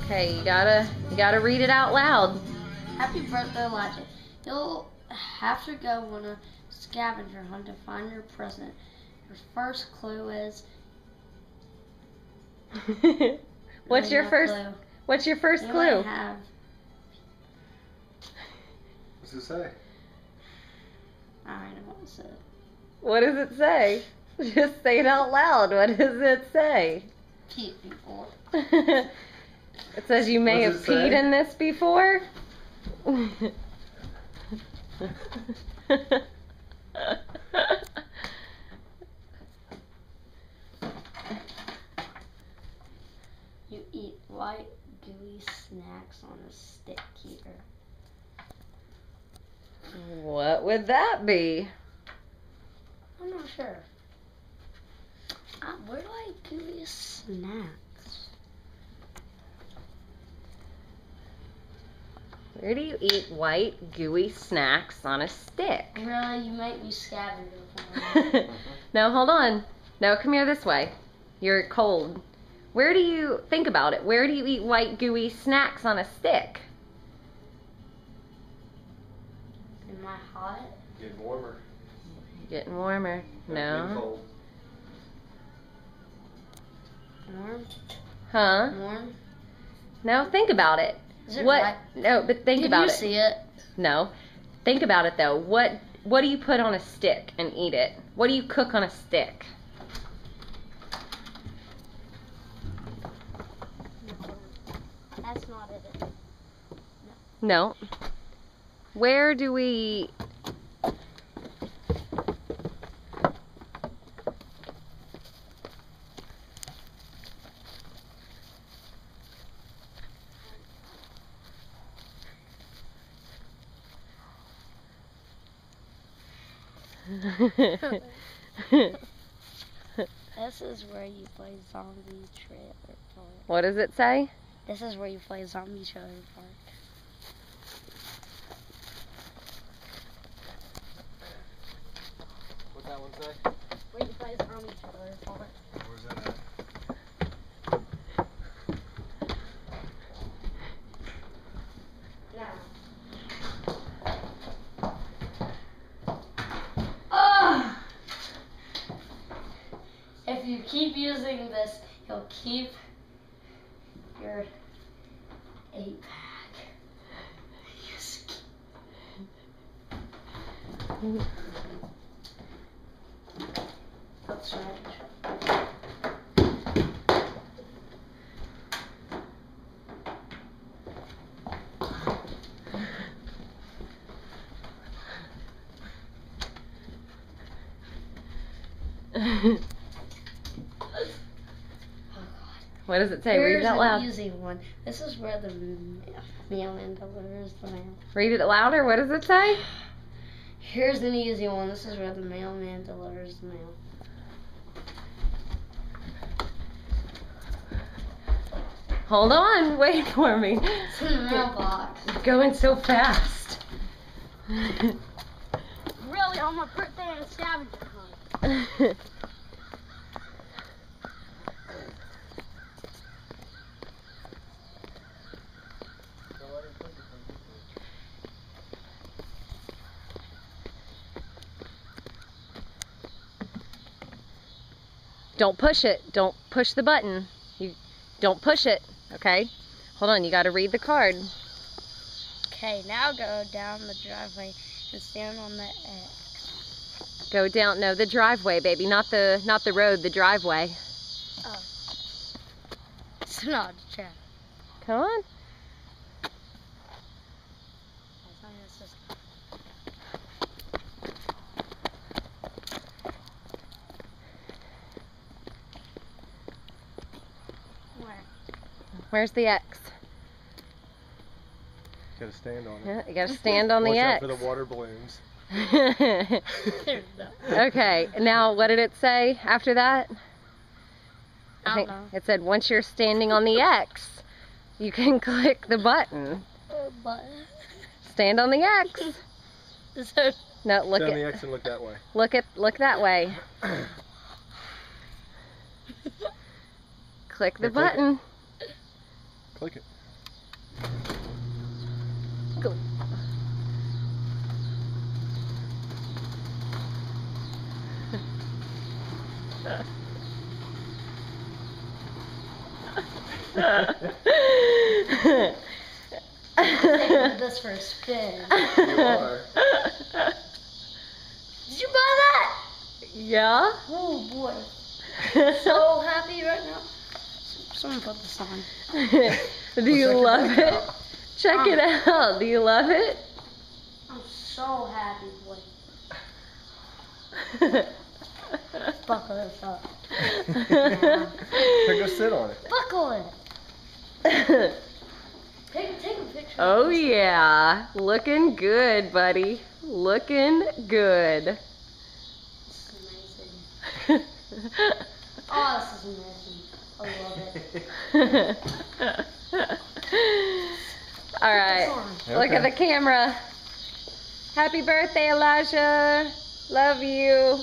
Okay, you gotta read it out loud. Happy birthday, Elijah. You'll have to go on a scavenger hunt to find your present. Your first clue is... What's your first You clue? might have... What's it say? I don't know what it said. What does it say? Just say it out loud. What does it say? Peed before. It says you may have What does it say? peed in this before. You eat white, gooey snacks on a stick here. What would that be? I'm not sure. Where do I gooey snacks? Where do you eat white, gooey snacks on a stick? Really, you make me scavenger for me. No, hold on. No, come here this way. You're cold. Where do you, think about it, where do you eat white, gooey snacks on a stick? Am I hot? Getting warmer. Getting warmer. Getting No. cold. Warm? Huh? Warm? No, think about it. Is it What? right? No, but think Can about you it. see it? No. Think about it though. What do you put on a stick and eat it? What do you cook on a stick? That's not it. No. Where do we This is where you play Zombie Trailer Park. What does it say? This is where you play Zombie Trailer Park. What's that one say? Where you play Zombie Trailer Park. Where's that at? If you keep using this, you'll keep your 8-pack. That's right. What does it say? Read it out loud. Here's an easy one. This is where the mailman delivers the mail. Read it louder. What does it say? Here's an easy one. This is where the mailman delivers the mail. Hold on. Wait for me. It's in the mailbox. It's going so fast. Really, on my birthday on a scavenger hunt. Don't push it. Don't push the button. You don't push it. Okay? Hold on. You got to read the card. Okay, now go down the driveway and stand on the X. Go down. No, the driveway, baby. Not the road. The driveway. Oh. It's not a trap. Come on. Where's the X? Gotta stand on it. Yeah, you gotta stand on the Watch out X. for the water balloons. Okay, now what did it say after that? I don't know. It said once you're standing on the X, you can click the button. Button. Stand on the X. So, No, look Stand on the at X and look that way. look that way. Click the Yeah, click it. button. Click it. Taking this for a spin. You are. Did you buy that? Yeah? Oh boy. So happy right now. Someone put this on. Do you Well, love check it it? out. Check it out. Do you love it? I'm so happy, boy. Buckle this up. Here, go sit on it. Buckle it. Take a picture. Oh yeah, looking good, buddy. Looking good. This is amazing. Oh, this is amazing. I love it. All right, look at the camera. Happy birthday, Elijah. Love you.